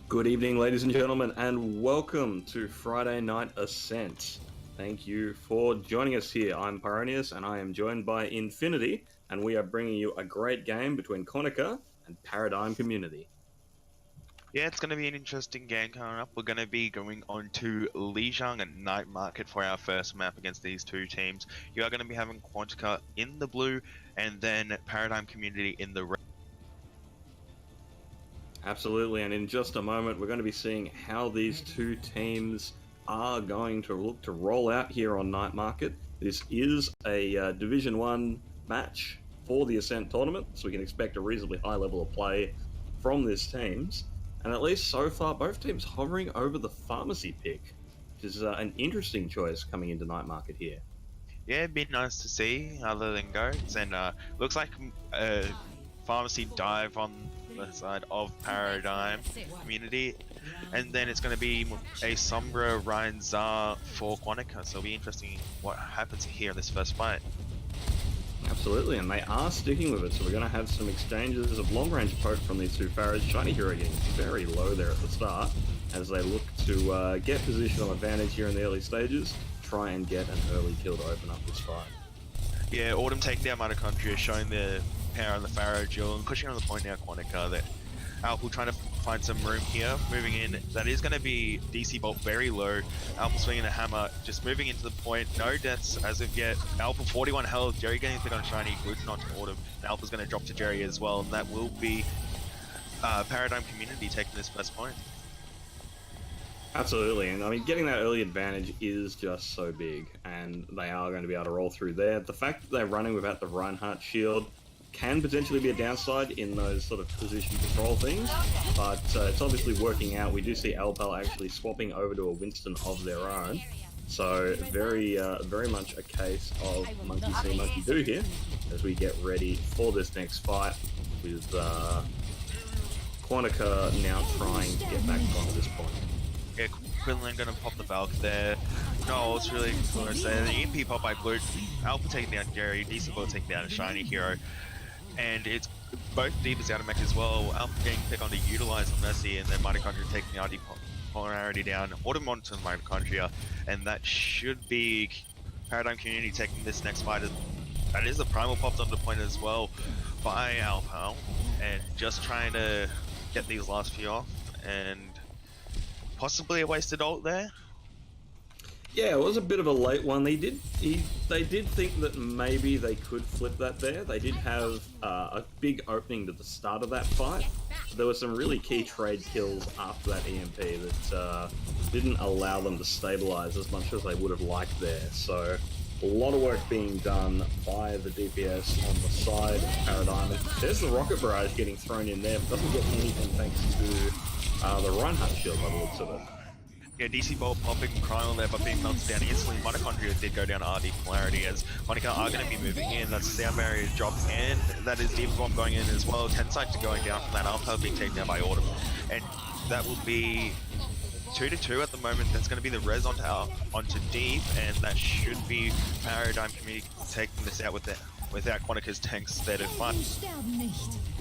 Good evening, ladies and gentlemen, and welcome to Friday Night Ascent. Thank you for joining us here. I'm Pyronius, and I am joined by Infinity, and we are bringing you a great game between Konica and Paradigm Community. Yeah, it's going to be an interesting game coming up. We're going to be going on to Lijiang and Night Market for our first map against these two teams. You are going to be having Quantica in the blue and then Paradigm Community in the red. Absolutely, and in just a moment, we're going to be seeing how these two teams are going to look to roll out here on Night Market. This is a Division 1 match for the Ascent tournament, so we can expect a reasonably high level of play from these teams. And at least so far, both teams hovering over the pharmacy pick, which is an interesting choice coming into Night Market here. Yeah, it'd be nice to see other than goats. And looks like a pharmacy dive on the side of Paradigm Community. And then it's going to be a Sombra Ryan Zar for Quantica. So it'll be interesting what happens here in this first fight. Absolutely, and they are sticking with it, so we're going to have some exchanges of long-range poke from these two Pharaohs. Shiny Hero getting very low there at the start as they look to get positional advantage here in the early stages, try and get an early kill to open up this fight. Yeah, Autumn taking down Mitochondria, showing the power on the Pharaoh duel, and pushing on the point now Quantica. That Alpal trying to find some room here, moving in. That is going to be DC Bolt very low. Alpal swinging a hammer, just moving into the point. No deaths as of yet. Alpal 41 health. Jerry getting hit on Shiny, Gluten onto Autumn. And Alpal's going to drop to Jerry as well, and that will be Paradigm Community taking this first point. Absolutely, and I mean, getting that early advantage is just so big, and they are going to be able to roll through there. The fact that they're running without the Reinhardt shield can potentially be a downside in those sort of position control things, but it's obviously working out. We do see Alpal actually swapping over to a Winston of their own, so very much a case of monkey see, monkey do here as we get ready for this next fight with Quantica now trying to get back onto this point. Yeah, Quinlan gonna pop the Valk there. No, it's really cool to say. The EMP pop by Blue. Alpha taking down Jerry, DC Bolt taking down a Shiny Hero. And it's both Divas out of mech as well. Alpha getting pick on to utilize the Mercy, and then Mitochondria taking the RD polarity down. Autumn onto Mitochondria, and that should be Paradigm Community taking this next fight. That is the Primal popped onto point as well by Alpha, and just trying to get these last few off, and possibly a wasted ult there. Yeah, it was a bit of a late one. They did think that maybe they could flip that there. They did have a big opening to the start of that fight. There were some really key trade kills after that EMP that didn't allow them to stabilize as much as they would have liked there. So a lot of work being done by the DPS on the side of Paradigm. There's the Rocket Barrage getting thrown in there, but doesn't get anything thanks to the Reinhardt shield by the looks of it. Yeah, DC Bolt popping Cryo there, but being melted down instantly. Mitochondria did go down RD polarity as Monica are going to be moving in. That's sound barrier drop, and that is Deep Bomb going in as well. Tensite to going down from that Alpha being taken down by Autumn. And that will be 2-2 at the moment. That's going to be the res onto Deep, and that should be Paradigm Community taking this out without Quantica's tanks there to fight.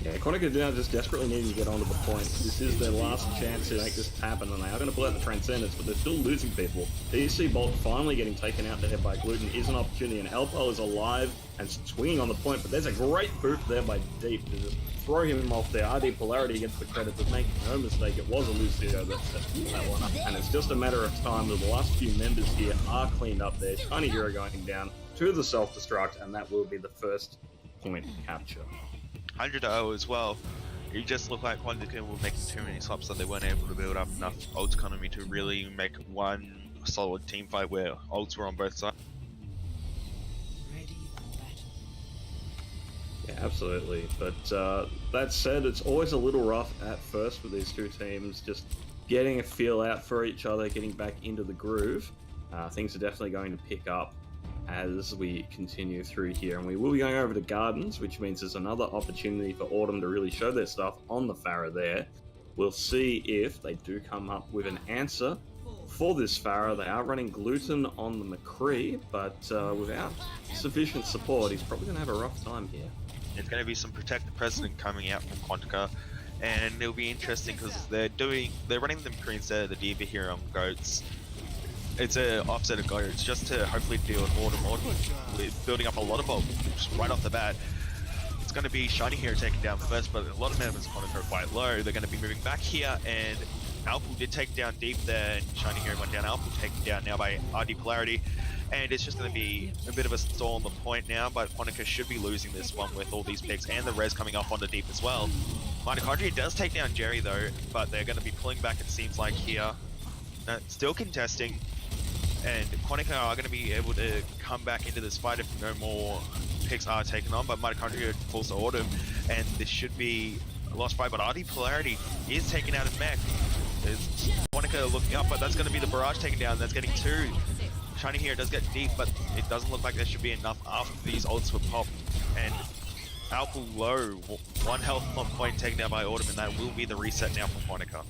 Yeah, Quantica now just desperately needing to get onto the point. This is their last chance to make this happen, and they are going to pull out the Transcendence, but they're still losing people. DC Bolt finally getting taken out there by Gluten is an opportunity, and Alpal is alive and swinging on the point, but there's a great boot there by Deep to just throw him off there. RD Polarity against the credit, but make no mistake, it was a Lucio that set that one up. And it's just a matter of time that the last few members here are cleaned up there. Shiny Hero going down to the self-destruct, and that will be the first point capture. 100-0 as well. It just looked like Quantica were making too many swaps that they weren't able to build up enough ult economy to really make one solid team fight where ults were on both sides. Yeah, absolutely. But that said, it's always a little rough at first with these two teams, just getting a feel out for each other, getting back into the groove. Things are definitely going to pick up as we continue through here, and we will be going over to Gardens, which means there's another opportunity for Autumn to really show their stuff on the Pharah there. We'll see if they do come up with an answer for this Pharah. They are running Gluten on the McCree, but without sufficient support, he's probably going to have a rough time here. There's going to be some Protect the President coming out from Quantica, and it'll be interesting because they're running the Korean set of the D.Va here on Goats. It's a offset of Goats just to hopefully deal with Autumn with building up a lot of bulk just right off the bat. It's going to be Shiny here taking down first, but a lot of members of Quantico are quite low. They're going to be moving back here, and Alpul did take down Deep there, and Shiny here went down. Alpul taken down now by RD Polarity, and it's just going to be a bit of a stall on the point now, but Quantico should be losing this one with all these picks and the res coming off onto Deep as well. Mitochondria does take down Jerry though, but they're going to be pulling back, it seems like here. Still contesting, and Quantico are going to be able to come back into this fight if no more picks are taken on, but Mitochondria falls to Autumn, and this should be a lost fight, but RD Polarity is taken out of mech. There's Quantico looking up, but that's going to be the barrage taken down. That's getting two. Shiny here does get deep, but it doesn't look like there should be enough after these ults were popped. And Alpha low, 1 health on point taken down by Autumn, and that will be the reset now for Quantico.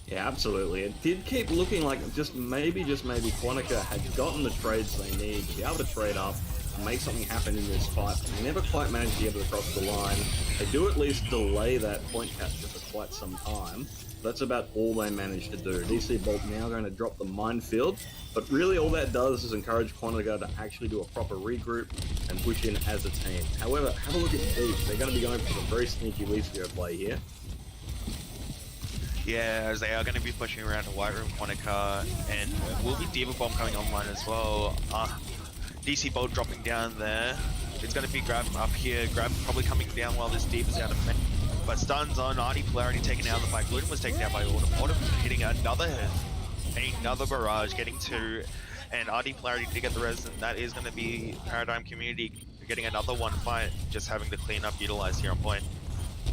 Yeah, absolutely. It did keep looking like just maybe Quantico had gotten the trades they need to be able to trade up and make something happen in this fight. They never quite managed to get it across the line. They do at least delay that point capture for quite some time. That's about all they managed to do. DC Bolt now going to drop the minefield, but really all that does is encourage Quantico to actually do a proper regroup and push in as a team. However, have a look at Deep. They're going to be going for some very sneaky Lucio play here. Yeah, as they are going to be pushing around to White Room Quantico, and will be D.Va Bomb coming online as well. DC Bolt dropping down there. It's going to be Grab up here. Grab probably coming down while this Deep is out of mech. But stuns on RD Polarity taken out of the fight. Gluten was taken out by Autumn. Autumn hitting another barrage, getting two, and RD Polarity to get the res, and that is going to be Paradigm Community getting another one fight, just having to clean up, utilize here on point.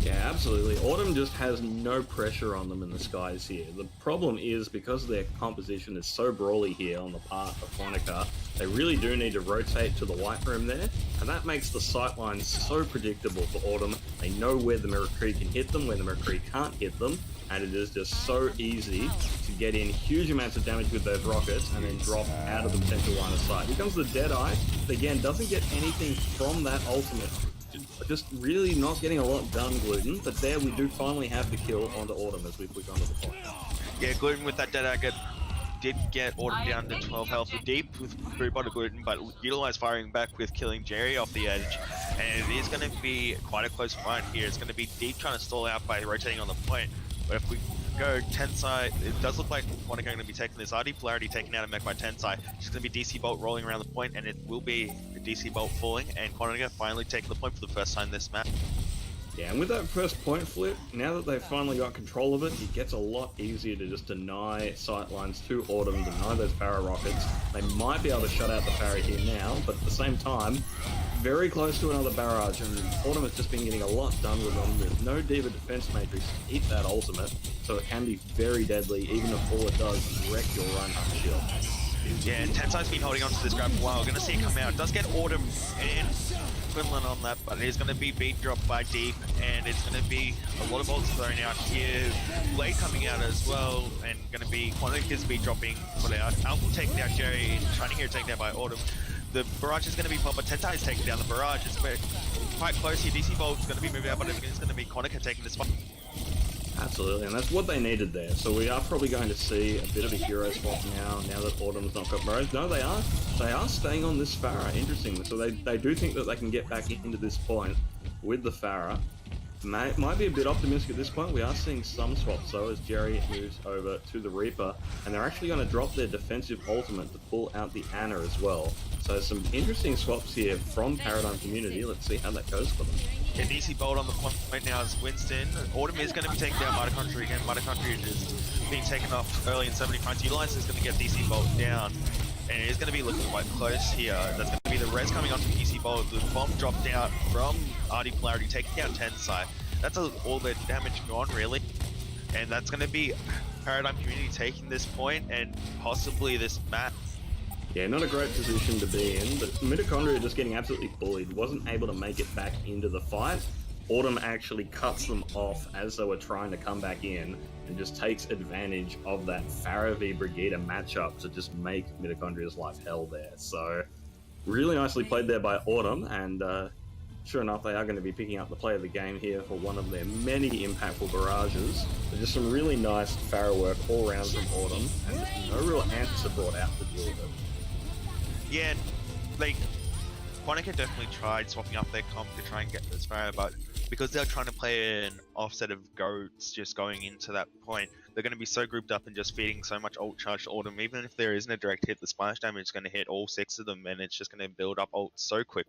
Yeah, absolutely. Autumn just has no pressure on them in the skies here. The problem is because their composition is so brawly here on the part of Quantico, they really do need to rotate to the white room there, and that makes the sightlines so predictable for Autumn. They know where the Mirakuri can hit them, where the Mirakuri can't hit them, and it is just so easy to get in huge amounts of damage with those rockets and then drop out of the potential line of sight. Here comes the Deadeye. Again, doesn't get anything from that ultimate. Just really not getting a lot done, Gluten, but there we do finally have the kill onto Autumn as we push onto the point. Yeah, Gluten with that Deadeye did get Autumn down to 12 health Deep with Brewbot Gluten, but utilized firing back with killing Jerry off the edge, and it is going to be quite a close fight here. It's going to be Deep trying to stall out by rotating on the point, but if we go Tensai, it does look like Quantico going to be taking this. RD Polarity taken out of mech by Tensai. It's going to be DC Bolt rolling around the point, and it will be a DC Bolt falling, and Quantico finally taking the point for the first time this match. Yeah, and with that first point flip, now that they've finally got control of it, it gets a lot easier to just deny sightlines to Autumn, deny those Pharah rockets. They might be able to shut out the Pharah here now, but at the same time, very close to another barrage, and Autumn has just been getting a lot done with them. There's no D.Va defense matrix to eat that ultimate, so it can be very deadly, even if all it does is wreck your Reinhardt shield. Yeah, and Tensai's been holding on to this grab for a while. We're going to see it come out. It does get Autumn and Quinlan on that, but it is going to be beat dropped by Deep, and it's going to be a lot of bolts thrown out here. Blade coming out as well, and going to be Quantico's beat dropping, put out. Alpha taking down Jerry, Shiny here taken down by Autumn. The barrage is going to be popped, but Tensai is taking down the barrage. It's quite close here. DC Bolt's going to be moving out, but it's going to be Quantico taking this one. Absolutely, and that's what they needed there. So we are probably going to see a bit of a hero swap now that Autumn's not got barrage. No, they are staying on this Pharah, interestingly. So they do think that they can get back into this point with the Pharah. Might be a bit optimistic at this point. We are seeing some swaps though as Jerry moves over to the Reaper, and they're actually going to drop their defensive ultimate to pull out the Ana as well. So some interesting swaps here from Paradigm Community. Let's see how that goes for them. Yeah, DC Bolt on the point right now is Winston. Autumn is going to be taking down Mitochondria again. Mitochondria is being taken off early in 70 fronts. Utilize is going to get DC Bolt down, and it is going to be looking quite close here. That's going to be the res coming onto DC Bolt. The bomb dropped out from RD Polarity, taking down Tensai. That's all the damage gone, really. And that's going to be Paradigm Community taking this point and possibly this map. Yeah, not a great position to be in, but Mitochondria just getting absolutely bullied. Wasn't able to make it back into the fight. Autumn actually cuts them off as they were trying to come back in and just takes advantage of that Pharah v Brigitte matchup to just make Mitochondria's life hell there. So really nicely played there by Autumn, and sure enough, they are going to be picking up the play of the game here for one of their many impactful barrages. There's just some really nice Pharaoh work all around from Autumn, and just no real answer brought out to deal with it. Yeah, like Quantica definitely tried swapping up their comp to try and get this Pharaoh, but because they're trying to play an offset of goats just going into that point, they're going to be so grouped up and just feeding so much ult charge to Autumn. Even if there isn't a direct hit, the splash damage is going to hit all 6 of them, and it's just going to build up ult so quick.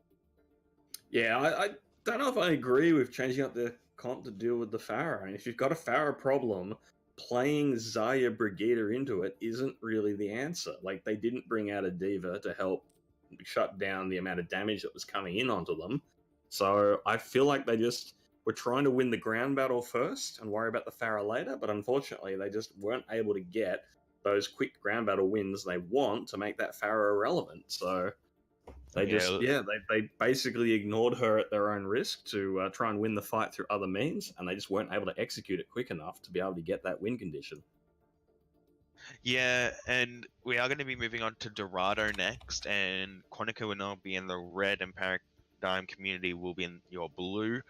Yeah, I don't know if I agree with changing up the comp to deal with the Pharaoh. And if you've got a Pharaoh problem, playing Zarya Brigida into it isn't really the answer. Like, they didn't bring out a D.Va to help shut down the amount of damage that was coming in onto them. So I feel like they just were trying to win the ground battle first and worry about the Pharaoh later, but unfortunately they just weren't able to get those quick ground battle wins they want to make that Pharaoh relevant. So they they basically ignored her at their own risk to try and win the fight through other means, and they just weren't able to execute it quick enough to be able to get that win condition. Yeah, and we are going to be moving on to Dorado next, and Quantica will now be in the red, and Paradigm Community will be in your blue.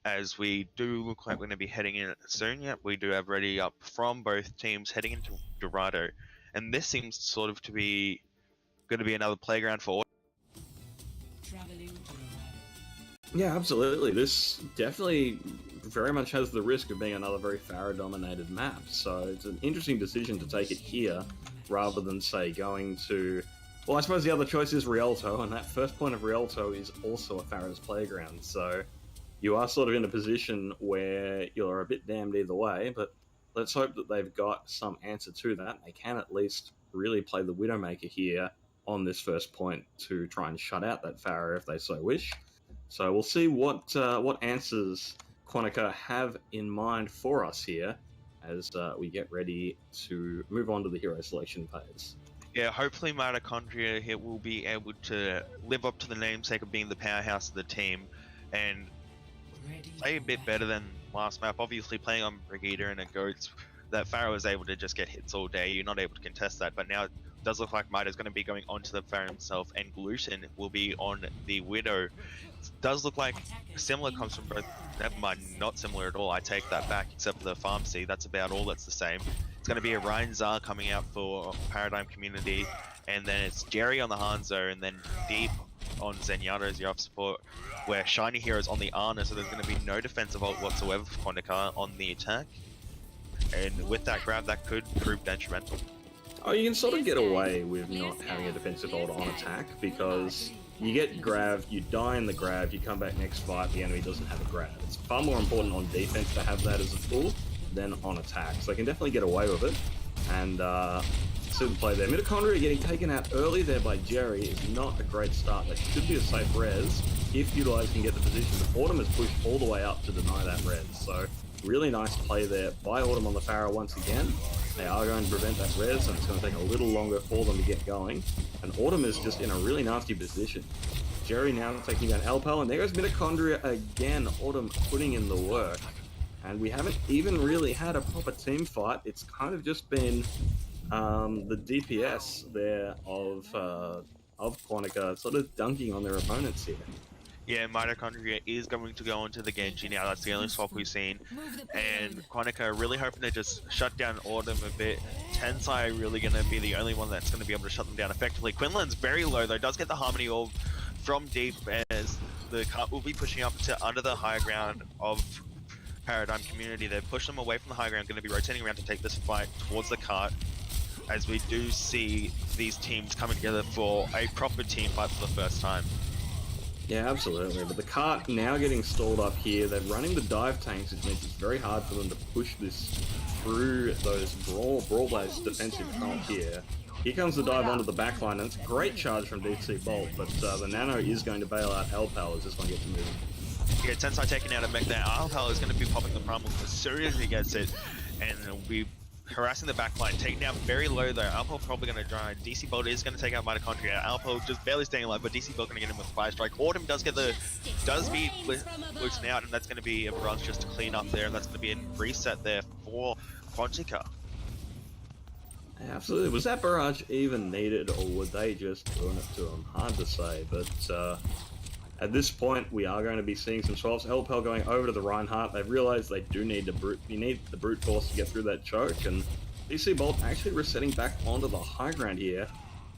As we do look like we're going to be heading in soon. Yep, we do have ready up from both teams heading into Dorado, and this seems sort of to be going to be another playground for. Yeah, absolutely. This definitely very much has the risk of being another very Pharaoh-dominated map, so it's an interesting decision to take it here rather than, say, going to... Well, I suppose the other choice is Rialto, and that first point of Rialto is also a Pharaoh's playground, so you are sort of in a position where you're a bit damned either way, but let's hope that they've got some answer to that. They can at least really play the Widowmaker here on this first point to try and shut out that Pharaoh if they so wish. So we'll see what answers Quantica have in mind for us here as we get ready to move on to the hero selection phase. Yeah, hopefully Mitochondria here will be able to live up to the namesake of being the powerhouse of the team and play a bit better than last map. Obviously playing on Brigida and a Goats, that Pharaoh is able to just get hits all day. You're not able to contest that, but now it does look like Mito's going to be going onto the Pharaoh himself, and Gluten will be on the Widow. It does look like similar comes from both. Never mind, not similar at all. I take that back, except for the Farm C. That's about all that's the same. It's going to be a Ryan Zar coming out for Paradigm Community, and then it's Jerry on the Hanzo, and then Deep on Zenyatta as your off support, where Shiny Hero's on the Ana, so there's going to be no defensive ult whatsoever for Quantica on the attack. And with that grab, that could prove detrimental. Oh, you can sort of get away with not having a defensive ult on attack because you get grabbed, you die in the grab, you come back next fight, the enemy doesn't have a grab. It's far more important on defense to have that as a tool than on attack. So they can definitely get away with it. And see the play there. Mitochondria getting taken out early there by Jerry is not a great start. That should be a safe res if Utilize can get the position. But Autumn has pushed all the way up to deny that res. So really nice play there by Autumn on the Pharaoh once again. They are going to prevent that res, and it's going to take a little longer for them to get going. And Autumn is just in a really nasty position. Jerry now taking down Alpal, and there goes Mitochondria again. Autumn putting in the work. And we haven't even really had a proper team fight. It's kind of just been the DPS there of Quantica sort of dunking on their opponents here. Yeah, Mitochondria is going to go into the Genji now. That's the only swap we've seen. And Quantica really hoping to just shut down Autumn a bit. Tensai really going to be the only one that's going to be able to shut them down effectively. Quinlan's very low though, does get the Harmony Orb from Deep as the cart will be pushing up to under the high ground of Paradigm Community. They've pushed them away from the high ground, going to be rotating around to take this fight towards the cart, as we do see these teams coming together for a proper team fight for the first time. Yeah, absolutely. But the cart now getting stalled up here. They're running the dive tanks, which makes it very hard for them to push this through those Brawl Blades defensive front here. Here comes the dive onto the backline, and it's a great charge from DC Bolt, but the Nano is going to bail out Alpal as this one gets moving. Yeah, Tensai taking out a mech there. Alpal is going to be popping the Primal as soon as he gets it, and will be harassing the backline, taking down very low though. Alpal probably going to try. DC Bolt is going to take out Mitochondria. Alpal just barely staying alive, but DC Bolt going to get him with Fire Strike. Autumn does get beat Luke's out, and that's going to be a barrage just to clean up there, and that's going to be a reset there for Quantica. Absolutely. Was that barrage even needed, or would they just ruin it to him? Hard to say, but At this point, we are going to be seeing some swaps. Elpel going over to the Reinhardt. They've realized they do need the brute force to get through that choke, and DC Bolt actually resetting back onto the high ground here,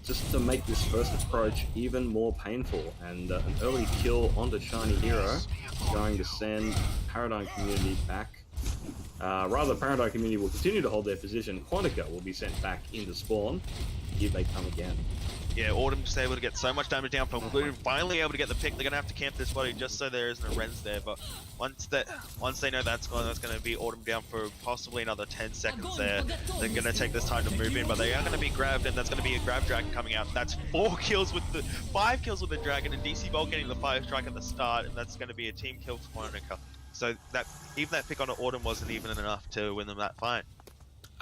just to make this first approach even more painful. And an early kill onto Shiny Hero, going to send Paradigm Community back. Rather, Paradigm Community will continue to hold their position. Quantica will be sent back into spawn. Here they come again. Yeah, Autumn's able to get so much damage down from Gluten, finally able to get the pick. They're gonna have to camp this body just so there isn't a Rens there, but once they know that's gone, that's gonna be Autumn down for possibly another 10 seconds there. They're gonna take this time to move in, but they are gonna be grabbed, and that's gonna be a grab dragon coming out. That's 5 kills with the dragon, and DC Bolt getting the 5 strike at the start, and that's gonna be a team kill for Monica. So that even that pick on Autumn wasn't even enough to win them that fight.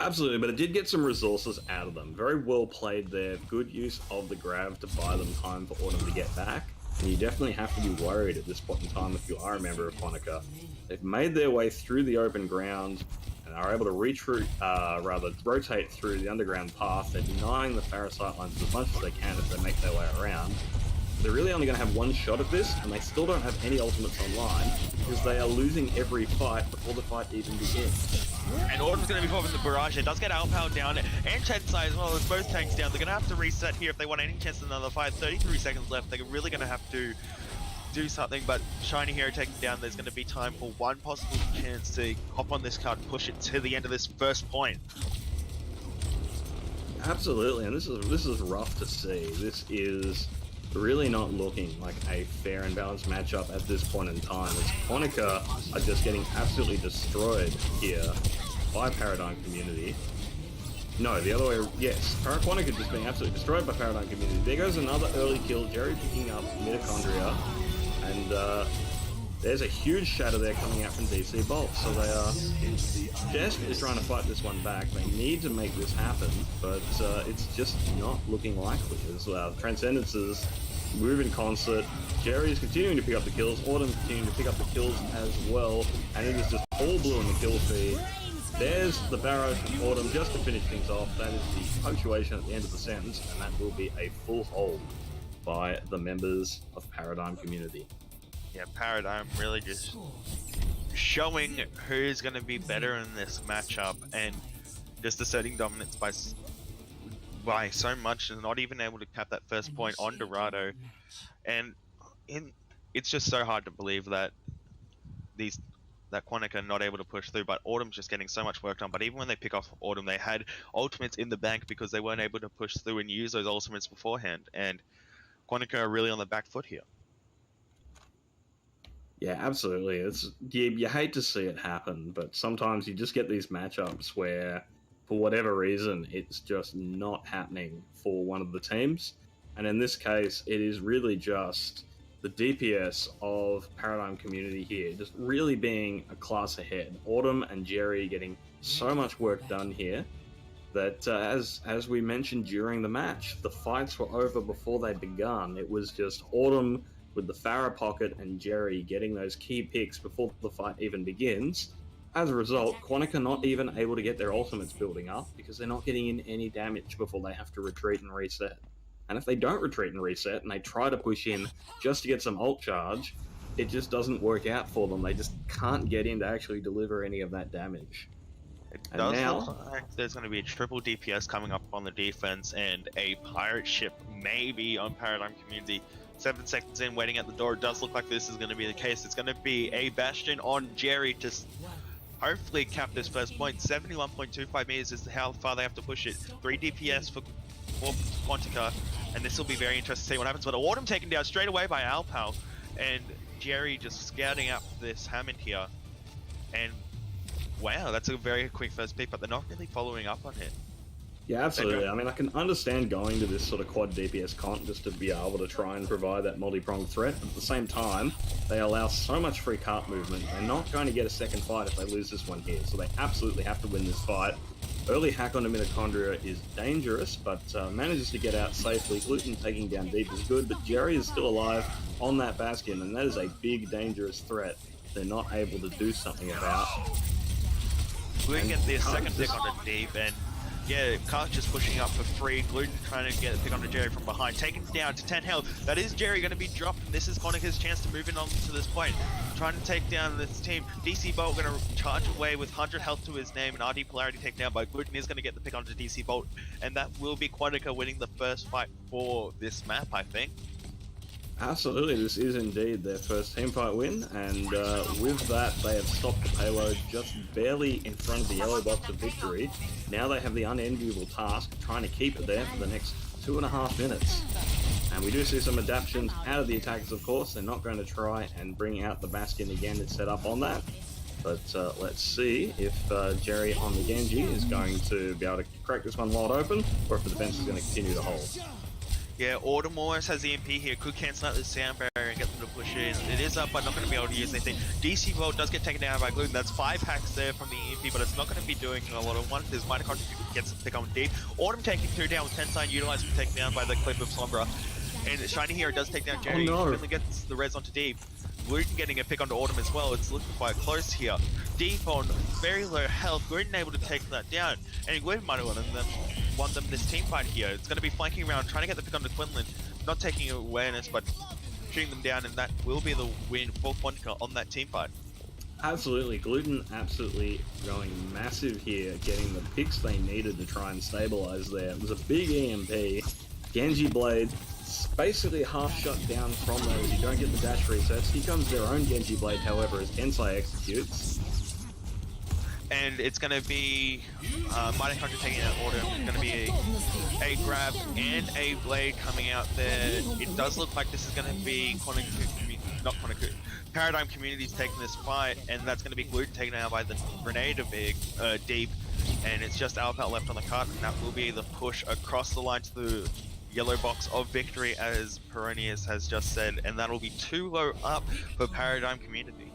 Absolutely, but it did get some resources out of them. Very well played there. Good use of the grab to buy them time for Autumn to get back. And you definitely have to be worried at this point in time if you are a member of Quantica. They've made their way through the open ground and are able to rotate through the underground path. They're denying the Pharah sightlines as much as they can if they make their way around. They're really only going to have one shot at this, and they still don't have any ultimates online because they are losing every fight before the fight even begins. And Autumn's going to be popping the barrage. It does get Alpow down, and Tensai as well as both tanks down. They're going to have to reset here if they want any chance of another fight. 33 seconds left. They're really going to have to do something, but Shiny Hero taken down. There's going to be time for one possible chance to hop on this card and push it to the end of this first point. Absolutely, and this is rough to see. This is really not looking like a fair and balanced matchup at this point in time, as Quantica are just getting absolutely destroyed here by Paradigm Community. No, the other way, yes. Quantica just being absolutely destroyed by Paradigm Community. There goes another early kill, Jerry picking up Mitochondria, and there's a huge shatter there coming out from DC Bolt, so they are desperately trying to fight this one back. They need to make this happen, but it's just not looking likely. As Transcendences move in concert, Jerry is continuing to pick up the kills, Autumn continuing to pick up the kills as well, and it is just all blue in the kill feed. There's the barrage from Autumn just to finish things off. That is the punctuation at the end of the sentence, and that will be a full hold by the members of Paradigm Community. Yeah, Paradigm really just showing who's going to be better in this matchup and just asserting dominance by so much and not even able to cap that first point on Dorado. And it's just so hard to believe that that Quantica are not able to push through, but Autumn's just getting so much work done. But even when they pick off Autumn, they had ultimates in the bank because they weren't able to push through and use those ultimates beforehand. And Quantica are really on the back foot here. Yeah, absolutely. You hate to see it happen, but sometimes you just get these matchups where, for whatever reason, it's just not happening for one of the teams. And in this case, it is really just the DPS of Paradigm Community here, just really being a class ahead. Autumn and Jerry getting so much work done here that, as we mentioned during the match, the fights were over before they begun. It was just Autumn with the Pharah pocket and Jerry getting those key picks before the fight even begins. As a result, Quantica not even able to get their ultimates building up because they're not getting in any damage before they have to retreat and reset. And if they don't retreat and reset and they try to push in just to get some ult charge, it just doesn't work out for them. They just can't get in to actually deliver any of that damage. It does look like there's going to be a triple DPS coming up on the defense and a pirate ship maybe on Paradigm Community. 7 seconds in, waiting at the door. It does look like this is going to be the case. It's going to be a Bastion on Jerry to hopefully cap this first point. 71.25 meters is how far they have to push it. 3 DPS for Quantica, and this will be very interesting to see what happens. But Autumn taken down straight away by Alpow, and Jerry just scouting out this Hammond here. And wow, that's a very quick first pick, but they're not really following up on it. Yeah, absolutely. I mean, I can understand going to this sort of quad DPS comp just to be able to try and provide that multi-pronged threat, but at the same time, they allow so much free cart movement. They're not going to get a second fight if they lose this one here, so they absolutely have to win this fight. Early hack onto Mitochondria is dangerous, but manages to get out safely. Gluten taking down deep is good, but Jerry is still alive on that Bastion, and that is a big, dangerous threat they're not able to do something about. We can get the second pick on the deep, and yeah, Karch just pushing up for free. Gluten trying to get a pick onto Jerry from behind. Taken down to 10 health. That is Jerry going to be dropped. And this is Konika's chance to move in on to this point. Trying to take down this team. DC Bolt going to charge away with 100 health to his name. And RD Polarity taken down by Gluten is going to get the pick onto DC Bolt. And that will be Quantica winning the first fight for this map, I think. Absolutely, this is indeed their first teamfight win, and with that, they have stopped the payload just barely in front of the yellow box of victory. Now they have the unenviable task of trying to keep it there for the next 2.5 minutes. And we do see some adaptations out of the attackers, of course. They're not going to try and bring out the Bastion again to set up on that. But let's see if Jerry on the Genji is going to be able to crack this one wide open, or if the defense is going to continue to hold. Yeah, Autumn almost has the MP here, could cancel out the sound barrier and get them to push in. It is up, but not going to be able to use anything. DC World does get taken down by Gluten. That's 5 hacks there from the EMP, but it's not going to be doing a lot of one. There's Mitochondria gets the pick on deep. Autumn taking 2 down with Tensine utilizing taken down by the Clip of Sombra. And Shiny Hero does take down Jerry. Oh no. Finally gets the res onto Deep. Gluten getting a pick onto Autumn as well. It's looking quite close here. Deep on very low health. Gluten able to take that down. And Gluten might have won them this team fight here. It's going to be flanking around, trying to get the pick onto Quinlan. Not taking awareness, but shooting them down. And that will be the win for Quantica on that team fight. Absolutely, Gluten absolutely going massive here, getting the picks they needed to try and stabilize there. It was a big EMP. Genji Blade basically half shut down from those. You don't get the dash resets. Here comes their own Genji Blade, however, as Tensai executes. And it's going to be Mitochondria taking out Autumn. It's going to be a grab and a blade coming out there. It does look like this is going to be Paradigm Community's taking this fight, and that's going to be Gluten taken out by the grenade of Deep. And it's just Alpal left on the cart, and that will be the push across the line to the yellow box of victory, as Peronius has just said, and that'll be 2 low up for Paradigm Community.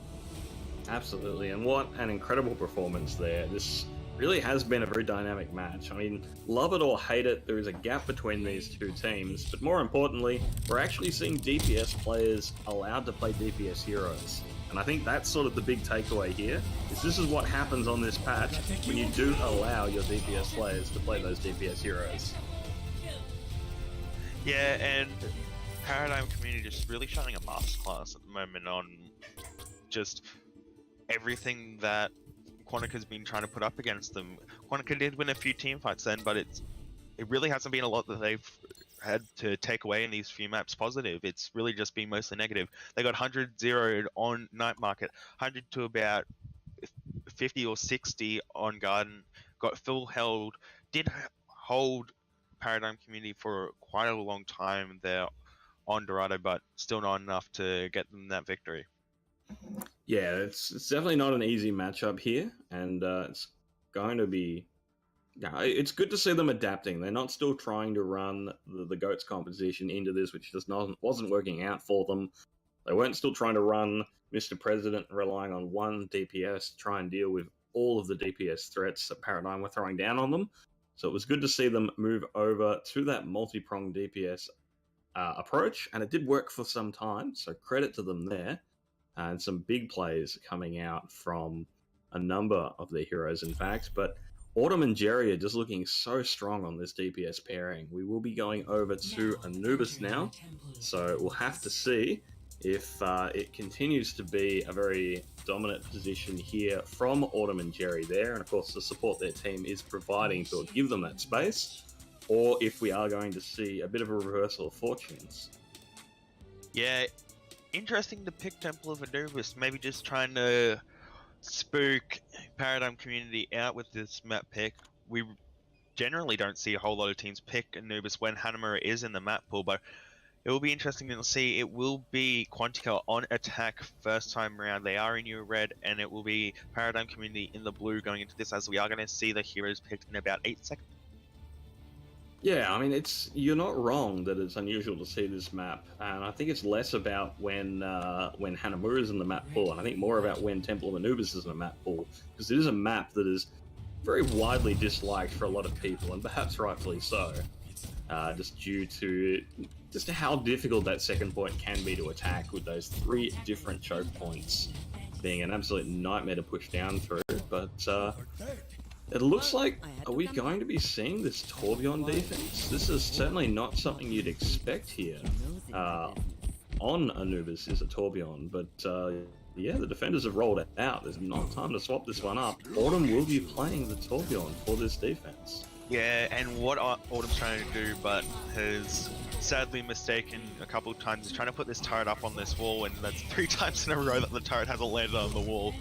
Absolutely, and what an incredible performance there. This really has been a very dynamic match. I mean, love it or hate it, there is a gap between these two teams, but more importantly, we're actually seeing DPS players allowed to play DPS heroes. And I think that's sort of the big takeaway here, is this is what happens on this patch when you do allow your DPS players to play those DPS heroes. Yeah, and Paradigm Community just really showing a masterclass at the moment on just everything that Quantica's been trying to put up against them. Quantica did win a few team fights then, but it really hasn't been a lot that they've had to take away in these few maps positive. It's really just been mostly negative. They got 100 zeroed on Night Market, 100 to about 50 or 60 on Garden, got full held, did hold Paradigm Community for quite a long time there on Dorado, but still not enough to get them that victory. Yeah, it's definitely not an easy matchup here, and it's going to be... Yeah, it's good to see them adapting. They're not still trying to run the GOATS composition into this, which just wasn't working out for them. They weren't still trying to run Mr. President, relying on one DPS to try and deal with all of the DPS threats that Paradigm were throwing down on them. So it was good to see them move over to that multi-pronged DPS approach, and it did work for some time, so credit to them there. And some big plays coming out from a number of their heroes, in fact, but Autumn and Jerry are just looking so strong on this DPS pairing. We will be going over to Anubis now, so we'll have to see if it continues to be a very dominant position here from Autumn and Jerry there, and of course the support their team is providing to give them that space, or if we are going to see a bit of a reversal of fortunes. Yeah, interesting to pick Temple of Anubis, maybe just trying to spook Paradigm Community out with this map pick. We generally don't see a whole lot of teams pick Anubis when Hanamura is in the map pool, but it will be interesting to see. It will be Quantica on attack first time around. They are in your red, and it will be Paradigm Community in the blue going into this, as we are going to see the heroes picked in about 8 seconds. Yeah, I mean, you're not wrong that it's unusual to see this map, and I think it's less about when Hanamura is in the map pool, and I think more about when Temple of Anubis is in the map pool, because it is a map that is very widely disliked for a lot of people, and perhaps rightfully so, just due to just how difficult that second point can be to attack with those 3 different choke points being an absolute nightmare to push down through. But It looks like, are we going to be seeing this Torbjorn defense? This is certainly not something you'd expect here on Anubis is a Torbjorn, but yeah, the defenders have rolled it out. There's not time to swap this one up. Autumn will be playing the Torbjorn for this defense. Yeah, and what Autumn's trying to do, but has sadly mistaken a couple of times, is trying to put this turret up on this wall, and that's 3 times in a row that the turret hasn't landed on the wall.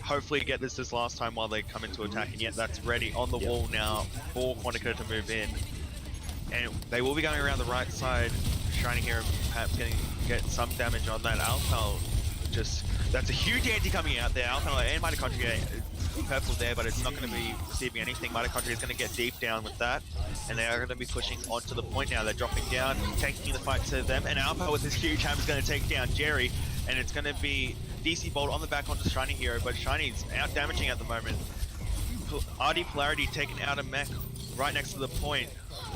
Hopefully get this last time while they come into attack, and yet that's ready on the wall now for Quantica to move in. And they will be going around the right side, Shiny Hero perhaps get some damage on that. Alpal, that's a huge anti coming out there. Alpal and Mitochondria, purple there, but it's not going to be receiving anything. Mitochondria is going to get deep down with that, and they are going to be pushing onto the point now. They're dropping down, taking the fight to them, and Alpal with his huge hammer is going to take down Jerry, and it's going to be DC Bolt on the back onto Shiny Hero, but Shiny's out damaging at the moment. RD Polarity taking out a mech right next to the point.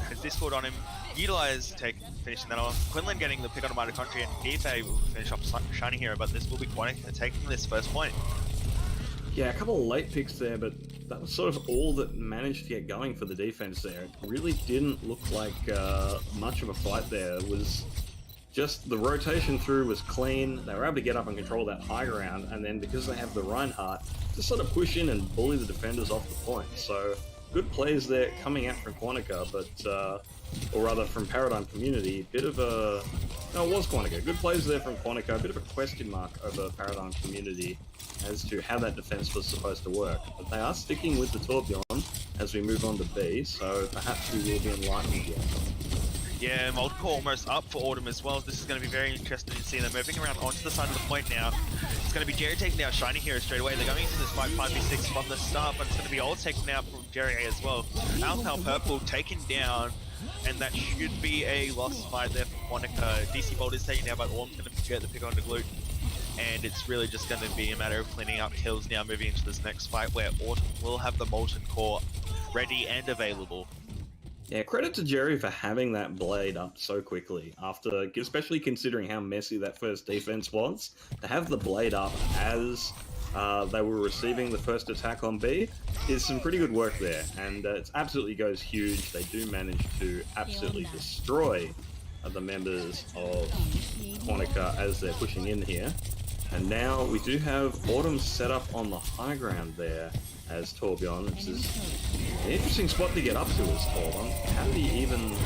Has Discord on him. Utilize finishing that off. Quinlan getting the pick on Mitochondria, and Geethay will finish off Shiny Hero, but this will be Quantica taking this first point. Yeah, a couple of late picks there, but that was sort of all that managed to get going for the defense there. It really didn't look like much of a fight there. It was just the rotation through was clean. They were able to get up and control that high ground, and then because they have the Reinhardt, just sort of push in and bully the defenders off the point. So good plays there coming out from Quantica, but or rather from Paradigm Community. Bit of a no, it was Quantica. Good plays there from Quantica. A bit of a question mark over Paradigm Community as to how that defense was supposed to work. But they are sticking with the Torbjorn as we move on to B, so perhaps we will be enlightened again. Yeah, Multicore almost up for Autumn as well. This is going to be very interesting to see them moving around onto the side of the point now. It's going to be Jerry taking down Shiny Hero straight away. They're going into this fight 5v6 from the start, but it's going to be all taken out from Jerry as well. Alpal Purple taken down, and that should be a lost fight there for Quantica. DC Bolt is taken down, but Autumn's going to get the pick on the Gluten. And it's really just going to be a matter of cleaning up kills now, moving into this next fight where Autumn will have the Molten Core ready and available. Yeah, credit to Jerry for having that blade up so quickly, after, especially considering how messy that first defense was. To have the blade up as they were receiving the first attack on B is some pretty good work there, and it absolutely goes huge. They do manage to absolutely destroy the members of Quantica as they're pushing in here. And now we do have Autumn set up on the high ground there as Torbjorn. This is an interesting spot to get up to as Torbjorn. How did he even...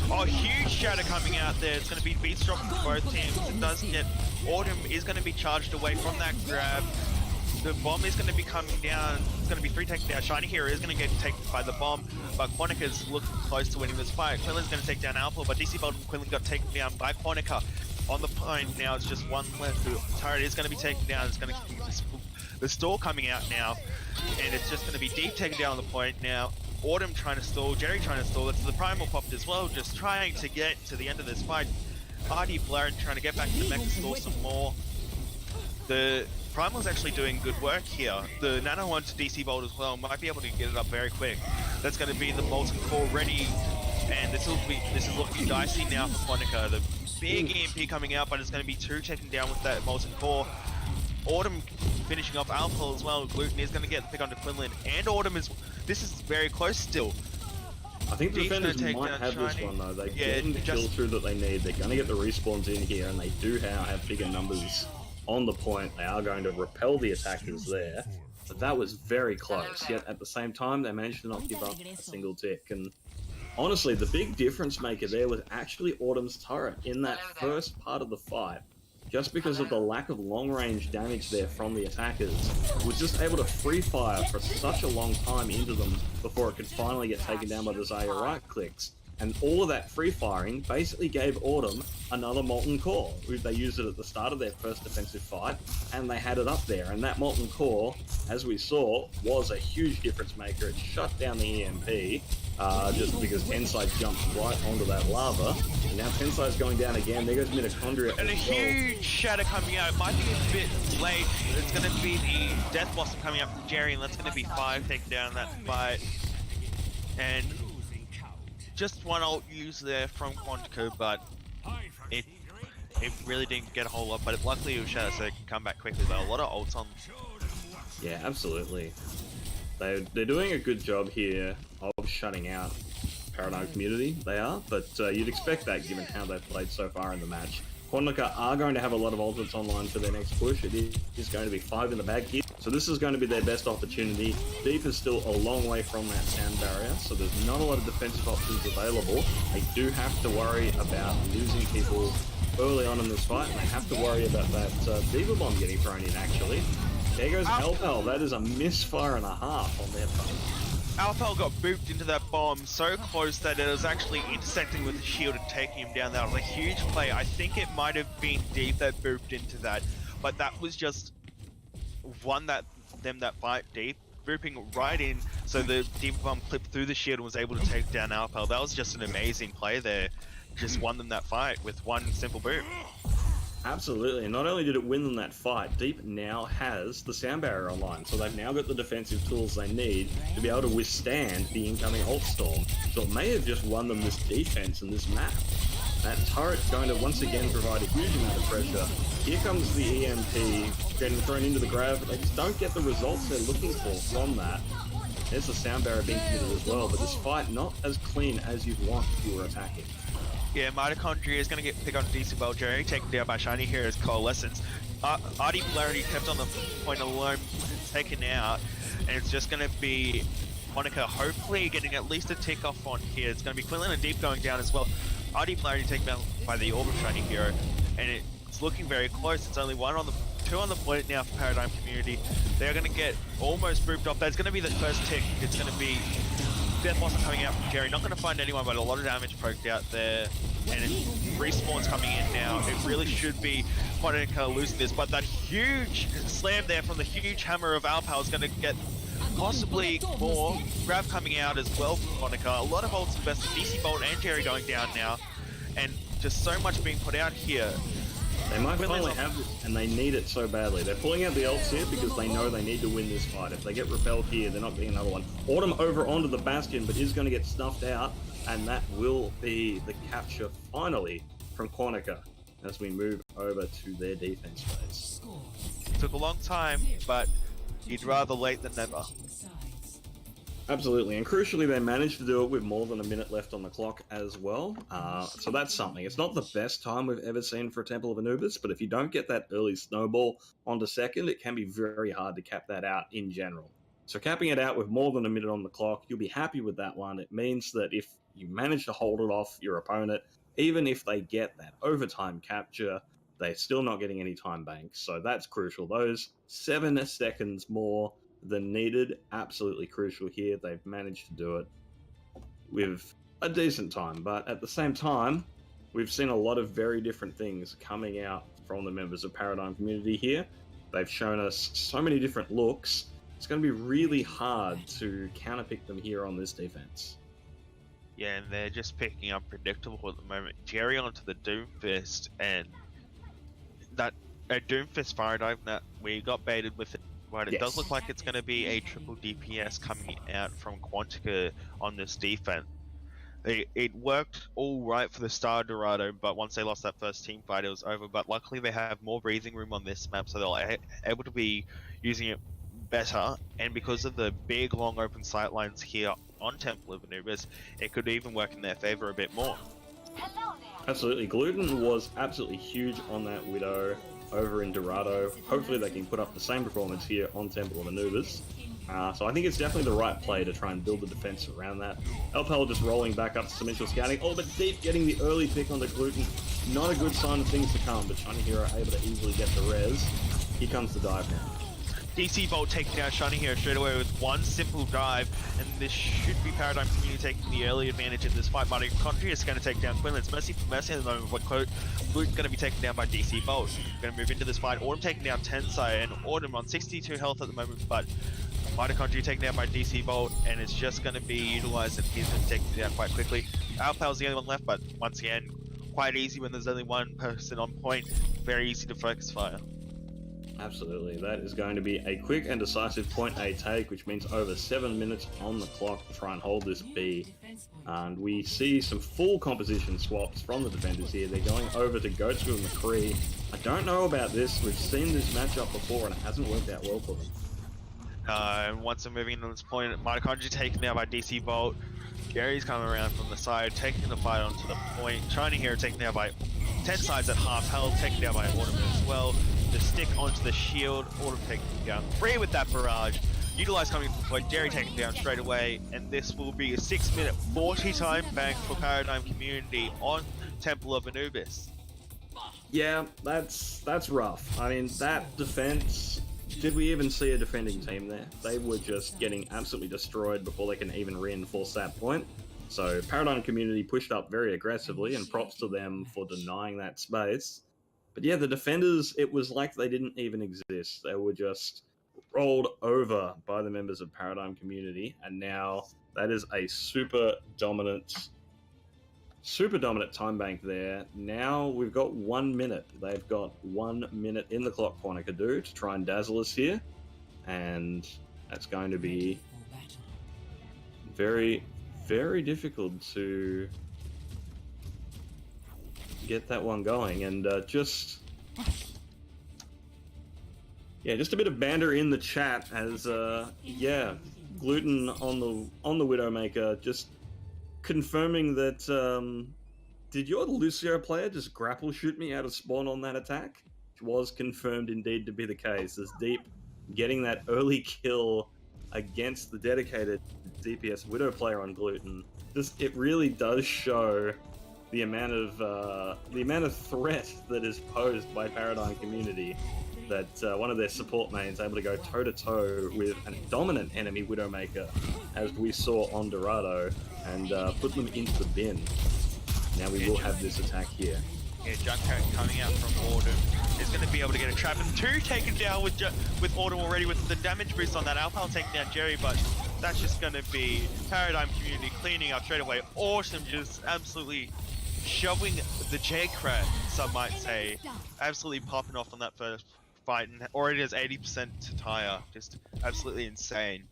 Oh, huge shatter coming out there. It's going to be beats dropping for both teams. It does get... Autumn is going to be charged away from that grab. The bomb is going to be coming down. It's going to be 3 taken down. Shiny Hero is going to get taken by the bomb, but Quantica's looking close to winning this fight. Quinlan's going to take down Alpha, but DC Bolt and Quinlan got taken down by Quantica. On the point now, it's just one left. The turret is going to be taken down. It's going to be the stall coming out now, and it's just going to be deep taken down on the point now. Autumn trying to stall, Jerry trying to stall. It's the Primal popped as well, just trying to get to the end of this fight. RD Blurred trying to get back to the mech to stall some more. The Primal's actually doing good work here. The Nano one to DC Bolt as well might be able to get it up very quick. That's going to be the Molten Core ready, and this is looking dicey now for Quantica. The big EMP coming out, but it's going to be 2 taken down with that Molten Core. Autumn finishing off Alpha as well. Gluten is going to get the pick onto Quinlan, and Autumn is... This is very close still. I think the defenders might have this one though. They're getting the kill through that they need. They're going to get the respawns in here, and they do have bigger numbers on the point. They are going to repel the attackers there. But that was very close. Yet at the same time, they managed to not give up a single tick. And honestly, the big difference maker there was actually Autumn's turret in that first part of the fight. Just because of the lack of long-range damage there from the attackers, was just able to free fire for such a long time into them before it could finally get taken down by the Zarya right clicks. And all of that free firing basically gave Autumn another Molten Core. They used it at the start of their first defensive fight, and they had it up there. And that Molten Core, as we saw, was a huge difference maker. It shut down the EMP, just because Tensai jumped right onto that lava. And now Tensai's going down again. There goes Mitochondria. And a huge shatter coming out. It might be a bit late. It's going to be the Death Blossom coming out from Jerry, and that's going to be 5 taken down that fight. And just one ult used there from Quantica, but it really didn't get a whole lot. But luckily it was Shadow, so it can come back quickly. But a lot of ults on. Yeah, absolutely. They're doing a good job here of shutting out Paradigm Community. They are, but you'd expect that given how they've played so far in the match. Quantica are going to have a lot of ultimates online for their next push. It is going to be 5 in the bag here. So this is going to be their best opportunity. Deep is still a long way from that sound barrier, so there's not a lot of defensive options available. They do have to worry about losing people early on in this fight, and they have to worry about that Diva Bomb getting thrown in, actually. There goes Alpal. That is a misfire and a half on their part. Alpal got booped into that bomb so close that it was actually intersecting with the shield and taking him down. That was a huge play. I think it might have been Deep that booped into that, but that was just one that fight Deep, booping right in, so the Deep Bomb clipped through the shield and was able to take down Alpal. That was just an amazing play there. Just won them that fight with one simple boop. Absolutely, and not only did it win them that fight, Deep now has the sound barrier online, so they've now got the defensive tools they need to be able to withstand the incoming ult storm. So it may have just won them this defense and this map. That turret's going to once again provide a huge amount of pressure. Here comes the EMP getting thrown into the grab, but they just don't get the results they're looking for from that. There's the sound barrier being committed as well, but this fight not as clean as you'd want if you were attacking. Yeah, Mitochondria is going to get picked on DC Bell Jerry, taken down by Shiny here as Coalescence. RD Polarity kept on the point alone, taken out, and it's just going to be Monica hopefully getting at least a tick off on here. It's going to be Quinlan and Deep going down as well. RD Polarity taken down by the Orb of Shiny Hero, and it's looking very close. It's only two on the point now for Paradigm Community. They're going to get almost booped off. That's going to be the first tick. It's going to be Death Blossom coming out from Jerry. Not going to find anyone, but a lot of damage poked out there. And Respawn's coming in now. It really should be Monica losing this, but that huge slam there from the huge hammer of Alpal is going to get possibly more. Grab coming out as well from Monica. A lot of ults invested. DC Bolt and Jerry going down now. And just so much being put out here. They might finally have it, and they need it so badly. They're pulling out the ults here because they know they need to win this fight. If they get repelled here, they're not getting another one. Autumn over onto the Bastion, but is going to get snuffed out, and that will be the capture finally from Quantica as we move over to their defense phase. Took a long time, but you'd rather late than never. Absolutely, and crucially they managed to do it with more than a minute left on the clock as well, so that's something. It's not the best time we've ever seen for a Temple of Anubis, but if you don't get that early snowball onto second, it can be very hard to cap that out in general. So capping it out with more than a minute on the clock, you'll be happy with that one. It means that if you manage to hold it off your opponent, even if they get that overtime capture, they're still not getting any time banks, so that's crucial. Those 7 seconds more than needed, absolutely crucial here. They've managed to do it with a decent time, but at the same time, we've seen a lot of very different things coming out from the members of Paradigm Community here. They've shown us so many different looks. It's going to be really hard to counterpick them here on this defense. Yeah, and they're just picking up predictable at the moment. Jerry onto the Doomfist, and that Doomfist fire dive that we got baited with it. But it does look like it's going to be a triple DPS coming out from Quantica on this defense. It worked all right for the Star Dorado, but once they lost that first team fight, it was over. But luckily they have more breathing room on this map, so they're able to be using it better. And because of the big, long open sight lines here on Temple of Anubis, it could even work in their favor a bit more. Absolutely. Gluten was absolutely huge on that Widow over in Dorado. Hopefully they can put up the same performance here on Temple of Anubis. So I think it's definitely the right play to try and build the defense around that. Alpal just rolling back up to some initial scouting. Oh, but Deep getting the early pick on the Gluten. Not a good sign of things to come, but Shiny Hero able to easily get the res. Here comes the dive now. DC Bolt taking down Shiny Hero straight away with one simple dive, and this should be Paradigm Community taking the early advantage in this fight. Mitochondria is going to take down Quinlan's Mercy for Mercy at the moment, but Gluten's going to be taken down by DC Bolt. Going to move into this fight. Autumn taking down Tensai, and Autumn on 62 health at the moment, but Mitochondria taken down by DC Bolt, and it's just going to be utilized, and he's going to take it down quite quickly. Alpal's the only one left, but once again, quite easy when there's only one person on point. Very easy to focus fire. Absolutely, that is going to be a quick and decisive point A take, which means over 7 minutes on the clock to try and hold this B. And we see some full composition swaps from the defenders here. They're going over to Goatsu and McCree. I don't know about this. We've seen this matchup before and it hasn't worked out well for them. And once they're moving to this point, Mitochondria taken down by DC Bolt. Gary's coming around from the side, taking the fight onto the point. Shiny Hero taken down by 10 sides at half health, taken down by Ornament as well. The stick onto the shield, Autumn taking down 3 with that barrage. Utilize coming from the point, Jerry taken down straight away, and this will be a 6-minute 40 time bank for Paradigm Community on Temple of Anubis. Yeah, that's rough. I mean, that defense. Did we even see a defending team there? They were just getting absolutely destroyed before they can even reinforce that point. So Paradigm Community pushed up very aggressively, and props to them for denying that space. But yeah, the defenders, it was like they didn't even exist. They were just rolled over by the members of Paradigm Community, and now that is a super dominant time bank there. Now we've got 1 minute. They've got 1 minute in the clock, Quantica do, to try and dazzle us here. And that's going to be very, very difficult to get that one going. And just a bit of banter in the chat as, Gluten on the Widowmaker, just confirming that, did your Lucio player just grapple shoot me out of spawn on that attack? Which was confirmed indeed to be the case, as Deep getting that early kill against the dedicated DPS Widow player on Gluten. It really does show the amount of threat that is posed by Paradigm Community, that one of their support mains able to go toe-to-toe with a dominant enemy Widowmaker, as we saw on Dorado, and put them into the bin. Now we will have this attack here. Yeah, Junkrat coming out from Autumn is going to be able to get a trap, and 2 taken down with Autumn already with the damage boost on that. Alpha taking down Jerry, but that's just going to be Paradigm Community cleaning up straight away. Awesome, just absolutely shoving the J-Crat, some might say, absolutely popping off on that first fight, and already has 80% to tire. Just absolutely insane.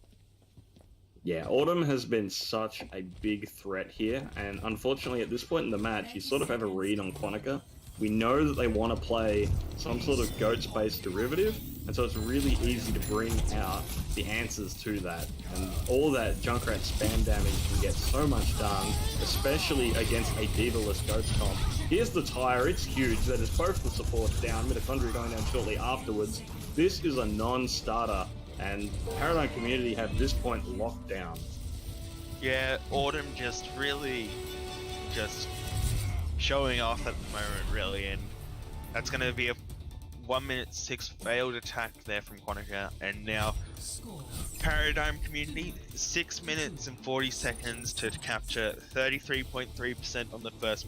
Yeah, Autumn has been such a big threat here, and unfortunately at this point in the match, you sort of have a read on Quantica. We know that they want to play some sort of goats-based derivative, and so it's really easy to bring out the answers to that. And all that Junkrat spam damage can get so much done, especially against a D.Va-less Goats comp. Here's the tire, it's huge. That is both the supports down, Mitochondria going down shortly afterwards. This is a non-starter, and Paradigm Community have this point locked down. Yeah, Autumn just really just showing off at the moment, really, and that's going to be a 1 minute 6 failed attack there from Quantica, and now Paradigm Community 6 minutes and 40 seconds to capture 33.3% on the first.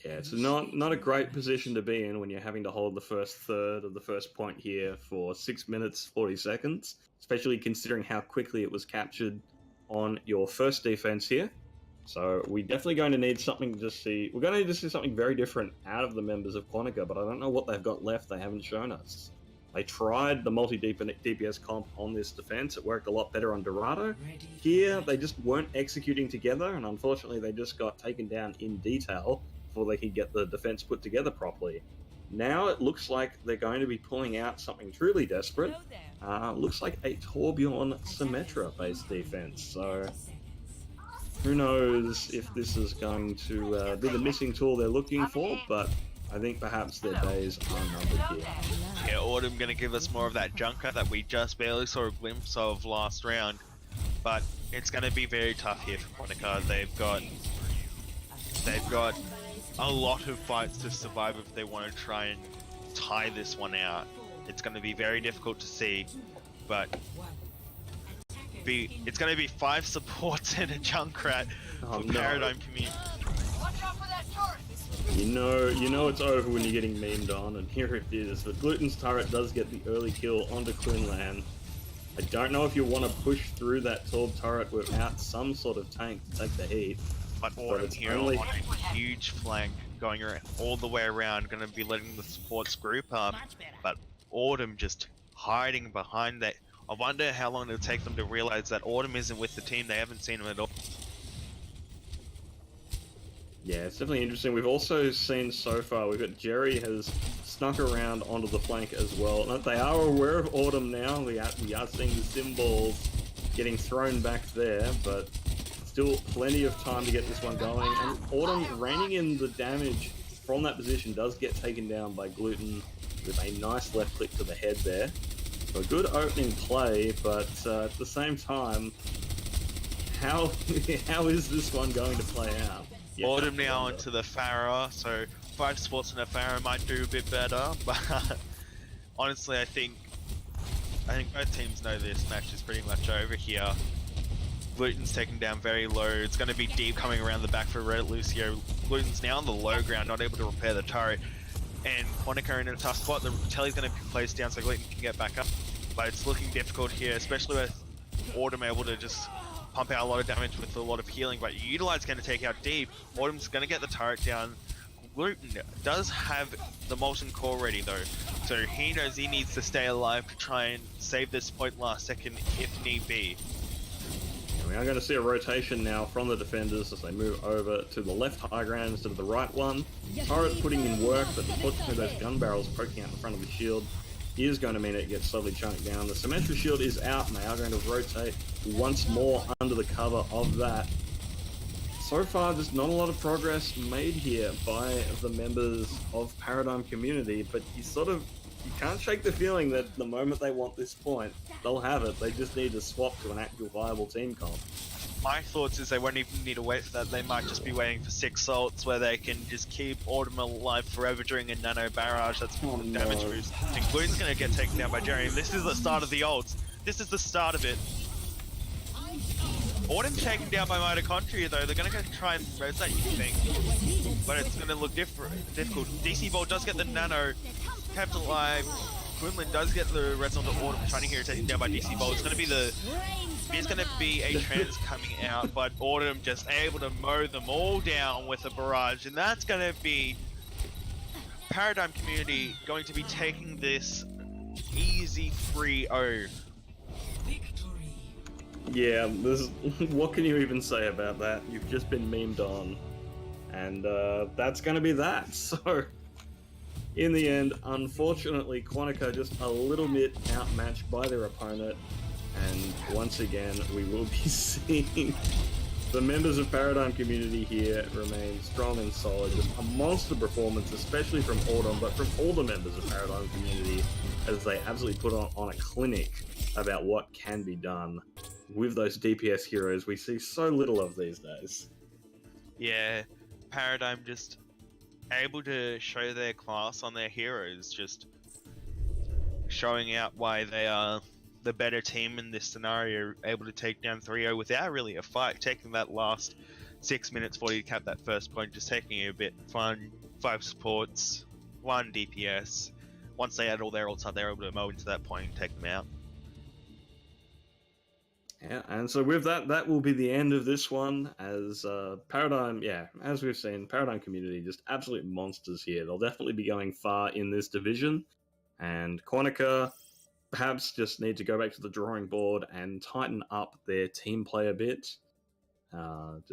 Yeah, it's not a great position to be in when you're having to hold the first third of the first point here for 6 minutes 40 seconds, especially considering how quickly it was captured on your first defense here. So we're definitely going to need something to see. We're going to need to see something very different out of the members of Quantica, but I don't know what they've got left they haven't shown us. They tried the multi-DPS comp on this defense. It worked a lot better on Dorado. Here, they just weren't executing together, and unfortunately they just got taken down in detail before they could get the defense put together properly. Now it looks like they're going to be pulling out something truly desperate. Looks like a Torbjorn Symmetra-based defense, so who knows if this is going to be the missing tool they're looking for, but I think perhaps their days are numbered here. Yeah, Autumn going to give us more of that junker that we just barely saw a glimpse of last round, but it's going to be very tough here for Quantica. They've got a lot of fights to survive if they want to try and tie this one out. It's going to be very difficult to see, but it's going to be 5 supports and a Junkrat for Paradigm Community. You know it's over when you're getting memed on, and here it is. But Gluten's turret does get the early kill onto Quinlan. I don't know if you want to push through that Torb turret without some sort of tank to take the heat. But Autumn here on a huge flank, going all the way around, going to be letting the supports group up. But Autumn just hiding behind that. I wonder how long it'll take them to realize that Autumn isn't with the team. They haven't seen him at all. Yeah, it's definitely interesting. We've also seen so far, we've got Jerry has snuck around onto the flank as well. And they are aware of Autumn now. We are seeing the symbols getting thrown back there, but still plenty of time to get this one going. And Autumn reining in the damage from that position does get taken down by Gluten with a nice left click to the head there. So a good opening play, but at the same time, how is this one going to play out? Autumn now into the Pharah, so 5 sports in a Pharah might do a bit better, but honestly I think both teams know this match is pretty much over here. Gluten's taken down very low. It's going to be deep coming around the back for Red Lucio. Gluten's now on the low ground, not able to repair the turret. And Quantica in a tough spot. The Telly's going to be placed down so Gluten can get back up. But it's looking difficult here, especially with Autumn able to just pump out a lot of damage with a lot of healing. But Utilize's going to take out deep. Autumn's going to get the turret down. Gluten does have the Molten Core ready though. So he knows he needs to stay alive to try and save this point last second if need be. We are going to see a rotation now from the defenders as they move over to the left high ground instead of the right one. Turret putting in work, but unfortunately those gun barrels poking out in front of the shield is going to mean it gets slowly chunked down. The Symmetra shield is out and they are going to rotate once more under the cover of that. So far, just not a lot of progress made here by the members of Paradigm Community, but you can't shake the feeling that the moment they want this point, they'll have it. They just need to swap to an actual viable team comp. My thoughts is they won't even need to wait for that. They might just be waiting for 6 salts where they can just keep Autumn alive forever during a nano barrage. That's damage boost. And Gluten's going to get taken down by Jerry. And this is the start of the ults. This is the start of it. Autumn's taken down by Mitochondria though. They're going to try and rotate, you think. But it's going to look difficult. DC Ball does get the nano. Kept alive. Quinlan does get the res on the Autumn, trying to hear it taken down by DC Ball. There's going to be a trans coming out, but Autumn just able to mow them all down with a barrage, and that's going to be Paradigm Community going to be taking this easy 3-0. Yeah, what can you even say about that? You've just been memed on, and that's going to be that. So, in the end, unfortunately, Quantica just a little bit outmatched by their opponent, and once again, we will be seeing the members of Paradigm Community here remain strong and solid. Just a monster performance, especially from Autumn, but from all the members of Paradigm Community, as they absolutely put on a clinic about what can be done with those DPS heroes we see so little of these days. Yeah, Paradigm just able to show their class on their heroes, just showing out why they are the better team in this scenario, able to take down 3-0 without really a fight, taking that last 6 minutes for you to cap that first point, just taking it a bit fun. 5 supports, 1 DPS. Once they had all their ults up, they're able to mow into that point and take them out. Yeah, and so with that, that will be the end of this one, as Paradigm, as we've seen, Paradigm Community, just absolute monsters here. They'll definitely be going far in this division, and Quantica perhaps just need to go back to the drawing board and tighten up their team play a bit. That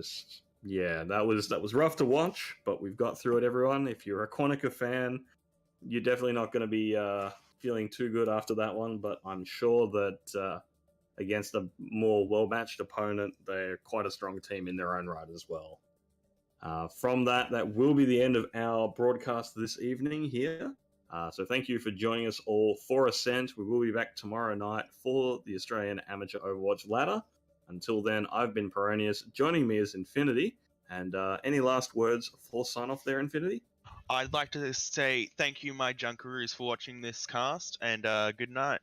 was rough to watch, but we've got through it, everyone. If you're a Quantica fan, you're definitely not going to be feeling too good after that one, but I'm sure that against a more well-matched opponent, they're quite a strong team in their own right as well. From that will be the end of our broadcast this evening here. So thank you for joining us all for Ascent. We will be back tomorrow night for the Australian Amateur Overwatch Ladder. Until then, I've been Peronius. Joining me is Infinity. And any last words for sign-off there, Infinity? I'd like to say thank you, my Junkaroos, for watching this cast, and good night.